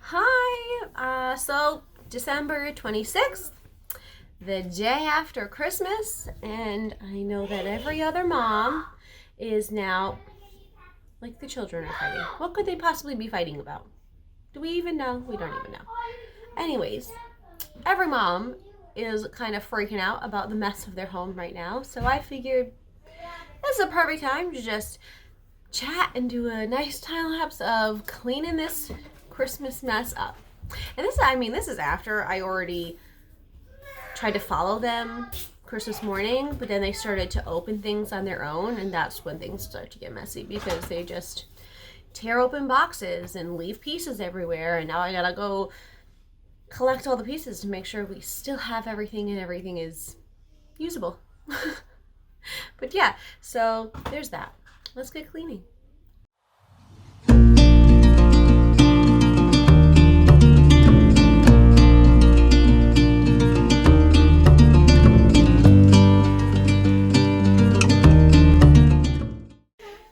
Hi. So December 26th, the day after Christmas, and I know that every other mom is now like the children are fighting. What could they possibly be fighting about? Do we even know? We don't even know. Anyways, every mom is kind of freaking out about the mess of their home right now, so I figured this is a perfect time to just chat and do a nice time lapse of cleaning this Christmas mess up. And this is after I already tried to follow them Christmas morning, but then they started to open things on their own, and that's when things start to get messy because they just tear open boxes and leave pieces everywhere, and now I gotta go collect all the pieces to make sure we still have everything and everything is usable. But yeah, so there's that. Let's get cleaning.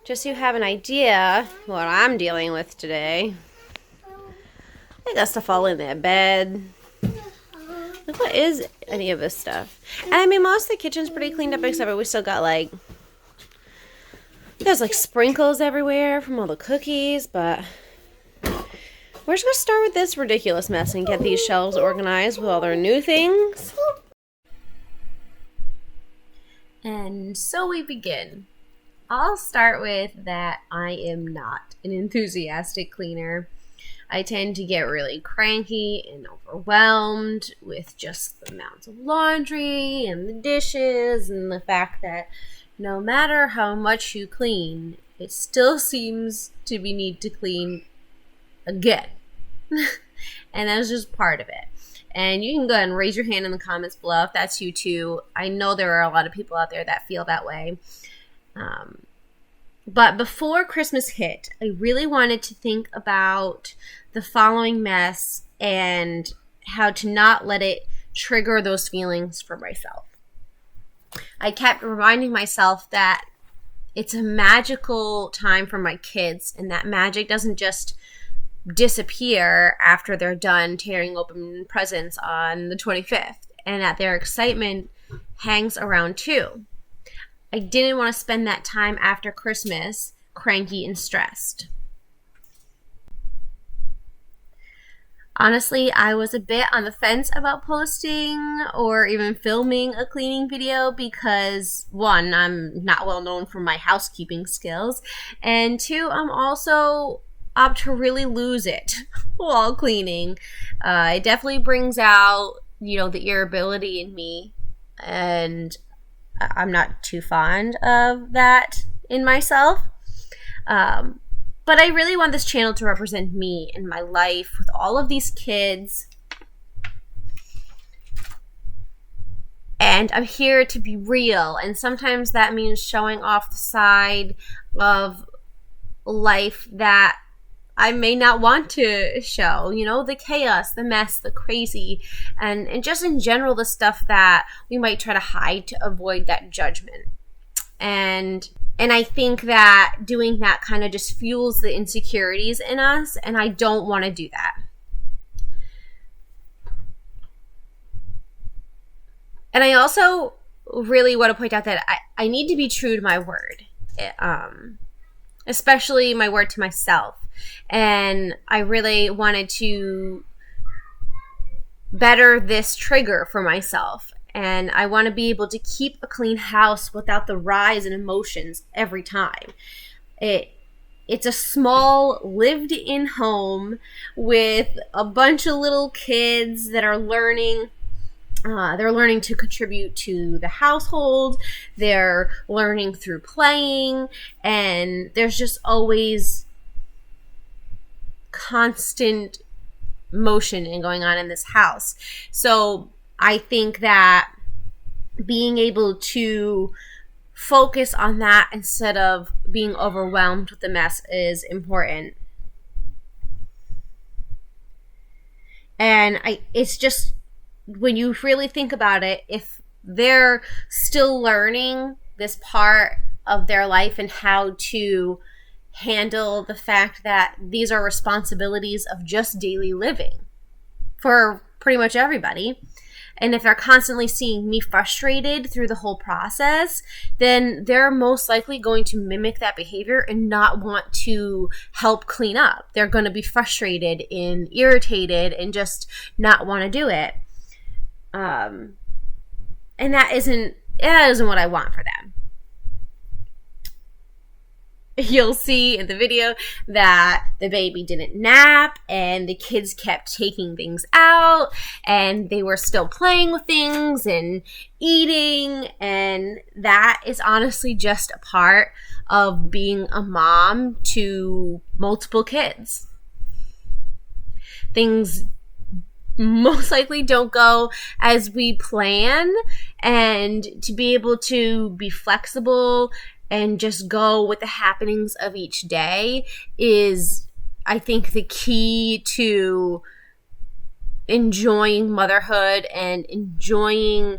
Just so you have an idea what I'm dealing with today. I got stuff all in that bed. Like, what is any of this stuff? And I mean, most of the kitchen's pretty cleaned up, except for we still got there's sprinkles everywhere from all the cookies, but we're just gonna start with this ridiculous mess and get these shelves organized with all their new things. And so we begin. I'll start with that I am not an enthusiastic cleaner. I tend to get really cranky and overwhelmed with just the amounts of laundry and the dishes and the fact that no matter how much you clean, it still seems to be need to clean again. And that's just part of it. And you can go ahead and raise your hand in the comments below if that's you too. I know there are a lot of people out there that feel that way. But before Christmas hit, I really wanted to think about the following mess and how to not let it trigger those feelings for myself. I kept reminding myself that it's a magical time for my kids, and that magic doesn't just disappear after they're done tearing open presents on the 25th, and that their excitement hangs around too. I didn't want to spend that time after Christmas cranky and stressed. Honestly, I was a bit on the fence about posting or even filming a cleaning video because, one, I'm not well known for my housekeeping skills, and two, I'm also apt to really lose it while cleaning. It definitely brings out, the irritability in me, and I'm not too fond of that in myself. But I really want this channel to represent me and my life with all of these kids. And I'm here to be real. And sometimes that means showing off the side of life that I may not want to show. The chaos, the mess, the crazy, and just in general, the stuff that we might try to hide to avoid that judgment. And I think that doing that kind of just fuels the insecurities in us, and I don't want to do that. And I also really want to point out that I need to be true to my word, especially my word to myself. And I really wanted to better this trigger for myself. And I want to be able to keep a clean house without the rise in emotions every time. It's a small lived-in home with a bunch of little kids that are learning. They're learning to contribute to the household. They're learning through playing. And there's just always constant motion and going on in this house. So I think that being able to focus on that instead of being overwhelmed with the mess is important. And it's just, when you really think about it, if they're still learning this part of their life and how to handle the fact that these are responsibilities of just daily living for pretty much everybody. And if they're constantly seeing me frustrated through the whole process, then they're most likely going to mimic that behavior and not want to help clean up. They're going to be frustrated and irritated and just not want to do it. And that isn't what I want for them. You'll see in the video that the baby didn't nap and the kids kept taking things out and they were still playing with things and eating, and that is honestly just a part of being a mom to multiple kids. Things most likely don't go as we plan, and to be able to be flexible and just go with the happenings of each day is, I think, the key to enjoying motherhood and enjoying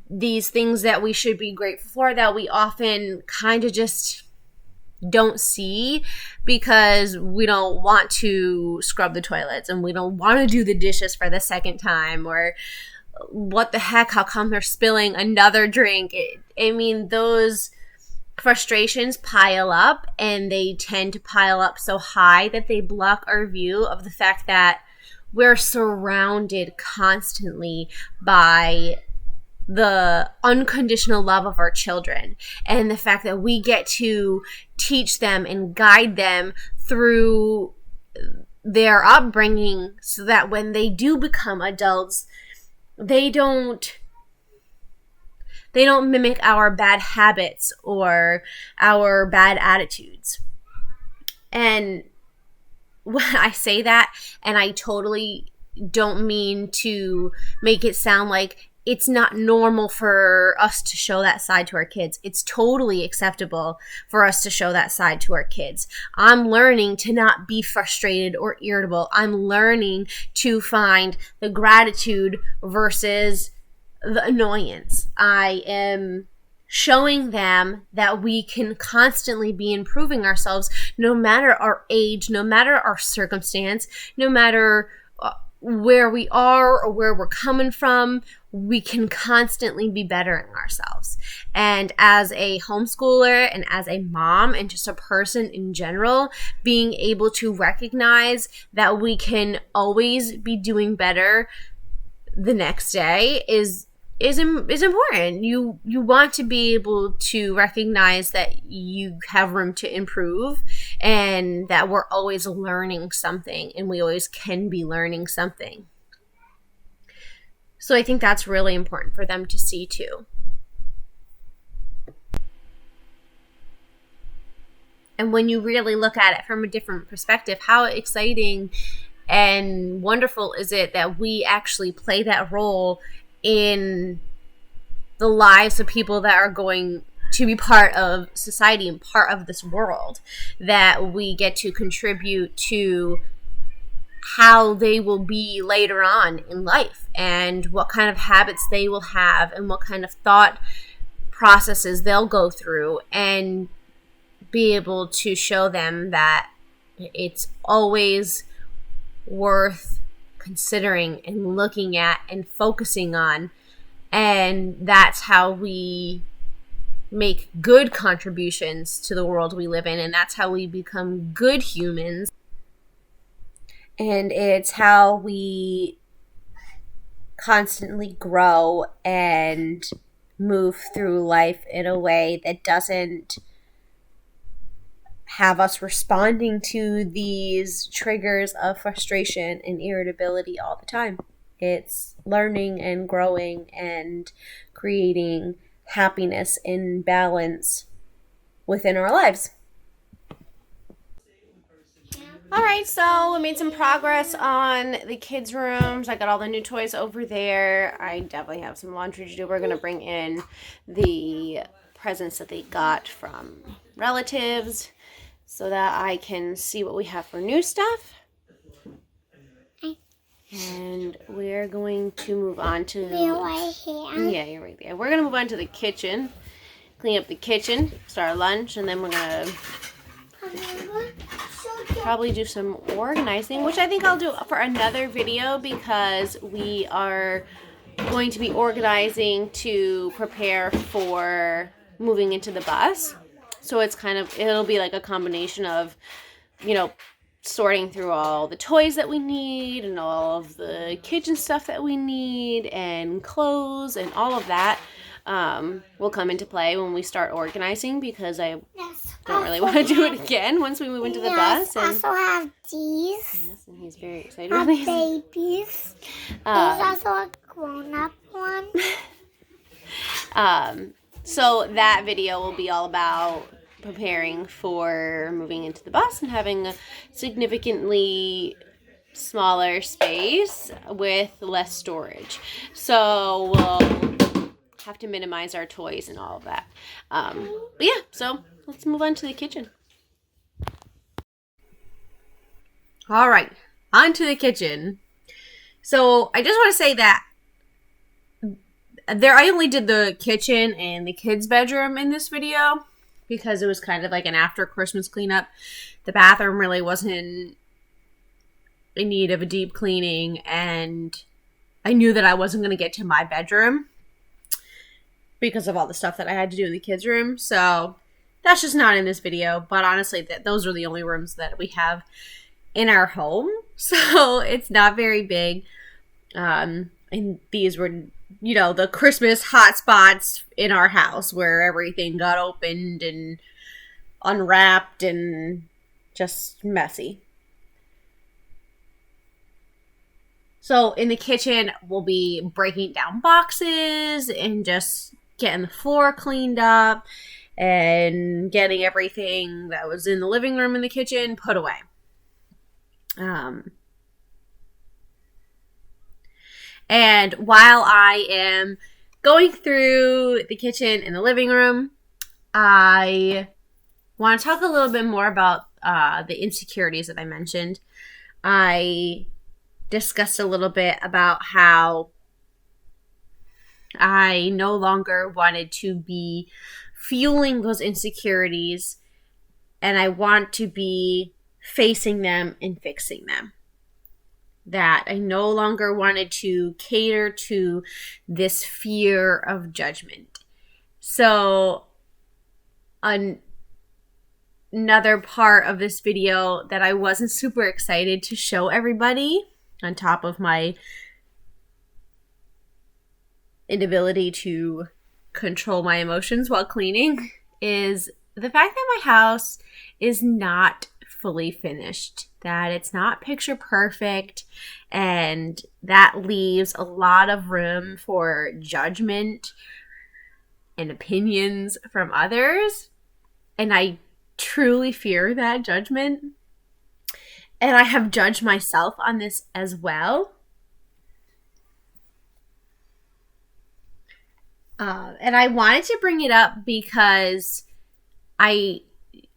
these things that we should be grateful for that we often kind of just don't see because we don't want to scrub the toilets and we don't want to do the dishes for the second time, or what the heck, how come they're spilling another drink? Those frustrations pile up, and they tend to pile up so high that they block our view of the fact that we're surrounded constantly by the unconditional love of our children, and the fact that we get to teach them and guide them through their upbringing so that when they do become adults, they don't mimic our bad habits or our bad attitudes. And when I say that, and I totally don't mean to make it sound like it's not normal for us to show that side to our kids. It's totally acceptable for us to show that side to our kids. I'm learning to not be frustrated or irritable. I'm learning to find the gratitude versus the annoyance. I am showing them that we can constantly be improving ourselves no matter our age, no matter our circumstance, no matter where we are or where we're coming from. We can constantly be bettering ourselves. And as a homeschooler and as a mom and just a person in general, being able to recognize that we can always be doing better the next day is important. You want to be able to recognize that you have room to improve and that we're always learning something, and we always can be learning something. So I think that's really important for them to see too. And when you really look at it from a different perspective, how exciting and wonderful is it that we actually play that role in the lives of people that are going to be part of society and part of this world, that we get to contribute to how they will be later on in life and what kind of habits they will have and what kind of thought processes they'll go through, and be able to show them that it's always worth considering and looking at and focusing on. And that's how we make good contributions to the world we live in, and that's how we become good humans. And it's how we constantly grow and move through life in a way that doesn't have us responding to these triggers of frustration and irritability all the time. It's learning and growing and creating happiness and balance within our lives. All right, so we made some progress on the kids' rooms. I got all the new toys over there. I definitely have some laundry to do. We're going to bring in the presents that they got from relatives so that I can see what we have for new stuff. And we're going to move on to... You're right here. Yeah, you're right there. We're going to move on to the kitchen. Clean up the kitchen, start lunch, and then we're going to Probably do some organizing, which I think I'll do for another video because we are going to be organizing to prepare for moving into the bus. So it'll be like a combination of, sorting through all the toys that we need and all of the kitchen stuff that we need and clothes and all of that will come into play when we start organizing because I don't really want to do it again once we move into the bus. And also have these. Yes, and he's very excited about these. Babies. There's also a grown-up one. So that video will be all about preparing for moving into the bus and having a significantly smaller space with less storage. So we'll have to minimize our toys and all of that. But yeah, so let's move on to the kitchen. All right, on to the kitchen. So I just want to say that I only did the kitchen and the kids' bedroom in this video because it was kind of like an after Christmas cleanup. The bathroom really wasn't in need of a deep cleaning, and I knew that I wasn't going to get to my bedroom because of all the stuff that I had to do in the kids' room. So that's just not in this video. But honestly, those are the only rooms that we have in our home. So it's not very big. And these were, the Christmas hot spots in our house where everything got opened and unwrapped and just messy. So in the kitchen, we'll be breaking down boxes and just getting the floor cleaned up and getting everything that was in the living room and the kitchen put away. And while I am going through the kitchen and the living room, I want to talk a little bit more about the insecurities that I mentioned. I discussed a little bit about how I no longer wanted to be fueling those insecurities, and I want to be facing them and fixing them. That I no longer wanted to cater to this fear of judgment. So another part of this video that I wasn't super excited to show everybody, on top of my inability to control my emotions while cleaning, is the fact that my house is not fully finished, that it's not picture perfect, and that leaves a lot of room for judgment and opinions from others. And I truly fear that judgment. And I have judged myself on this as well. And I wanted to bring it up because I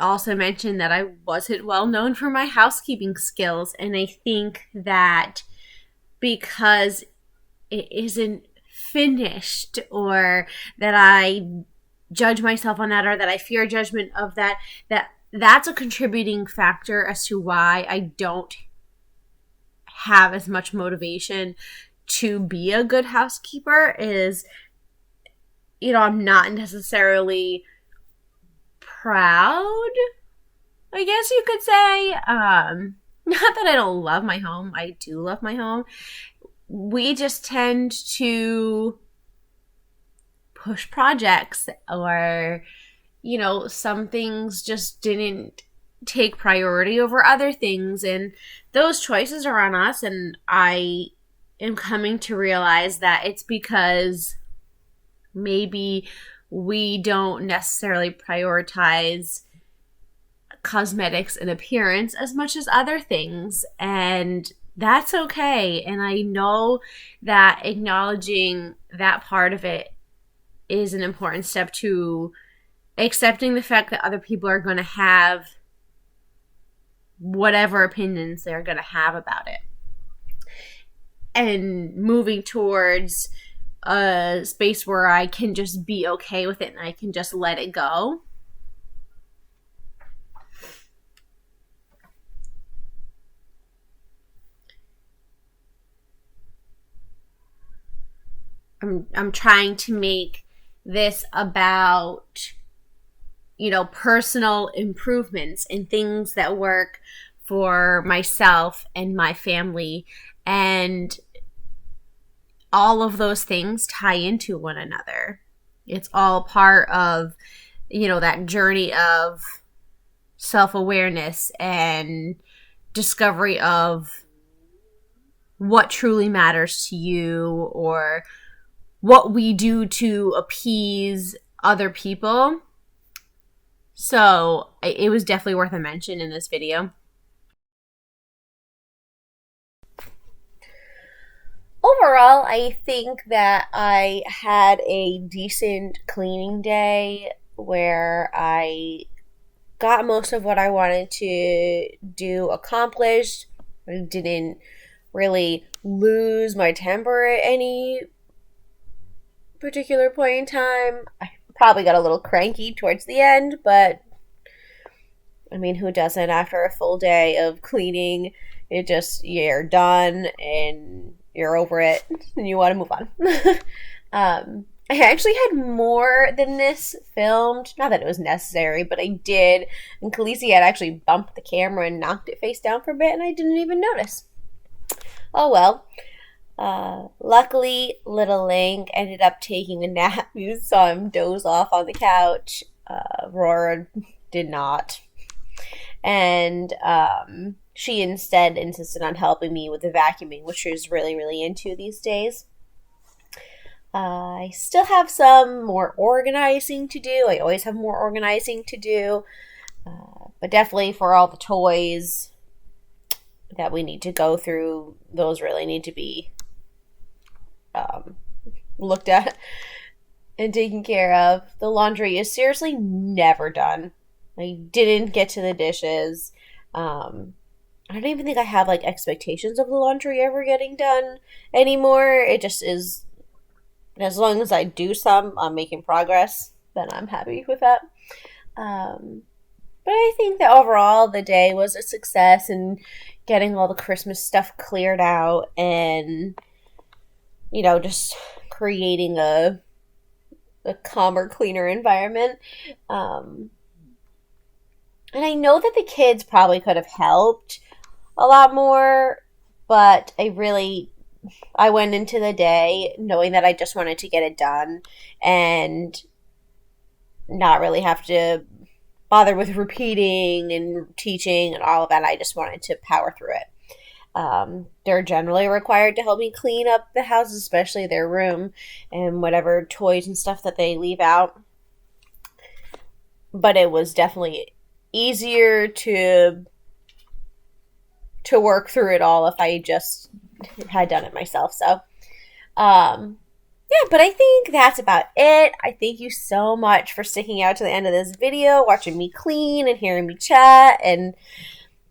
also mentioned that I wasn't well known for my housekeeping skills. And I think that because it isn't finished, or that I judge myself on that, or that I fear judgment of that's a contributing factor as to why I don't have as much motivation to be a good housekeeper. Is, I'm not necessarily proud, I guess you could say. Not that I don't love my home. I do love my home. We just tend to push projects, or, some things just didn't take priority over other things. And those choices are on us. And I am coming to realize that it's because maybe we don't necessarily prioritize cosmetics and appearance as much as other things. And that's okay. And I know that acknowledging that part of it is an important step to accepting the fact that other people are going to have whatever opinions they're going to have about it. And moving towards a space where I can just be okay with it and I can just let it go. I'm trying to make this about, personal improvements and things that work for myself and my family. And all of those things tie into one another. It's all part of, that journey of self-awareness and discovery of what truly matters to you, or what we do to appease other people. So it was definitely worth a mention in this video. Overall, I think that I had a decent cleaning day where I got most of what I wanted to do accomplished. I didn't really lose my temper at any particular point in time. I probably got a little cranky towards the end, but I mean, who doesn't after a full day of cleaning? You're done and you're over it and you want to move on. I actually had more than this filmed. Not that it was necessary, but I did. And Khaleesi had actually bumped the camera and knocked it face down for a bit, and I didn't even notice. Oh well. Luckily, little Link ended up taking a nap. You saw him doze off on the couch. Aurora did not. And she instead insisted on helping me with the vacuuming, which she was really, really into these days. I still have some more organizing to do. I always have more organizing to do. But definitely for all the toys that we need to go through, those really need to be looked at and taken care of. The laundry is seriously never done. I didn't get to the dishes. I don't even think I have like expectations of the laundry ever getting done anymore. It just is. As long as I do some, I'm making progress, then I'm happy with that. But I think that overall the day was a success in getting all the Christmas stuff cleared out and, just creating a calmer, cleaner environment. And I know that the kids probably could have helped a lot more, but I went into the day knowing that I just wanted to get it done and not really have to bother with repeating and teaching and all of that. I just wanted to power through it. They're generally required to help me clean up the house, especially their room and whatever toys and stuff that they leave out. But it was definitely easier to work through it all if I just had done it myself. So, yeah, but I think that's about it. I thank you so much for sticking out to the end of this video, watching me clean and hearing me chat, and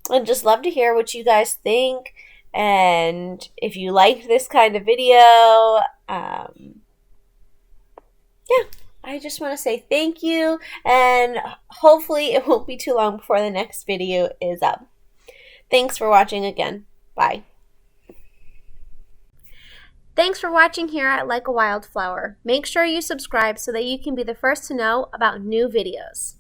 I'd just love to hear what you guys think. And if you liked this kind of video, yeah, I just want to say thank you, and hopefully it won't be too long before the next video is up. Thanks for watching again. Bye. Thanks for watching here at Like a Wildflower. Make sure you subscribe so that you can be the first to know about new videos.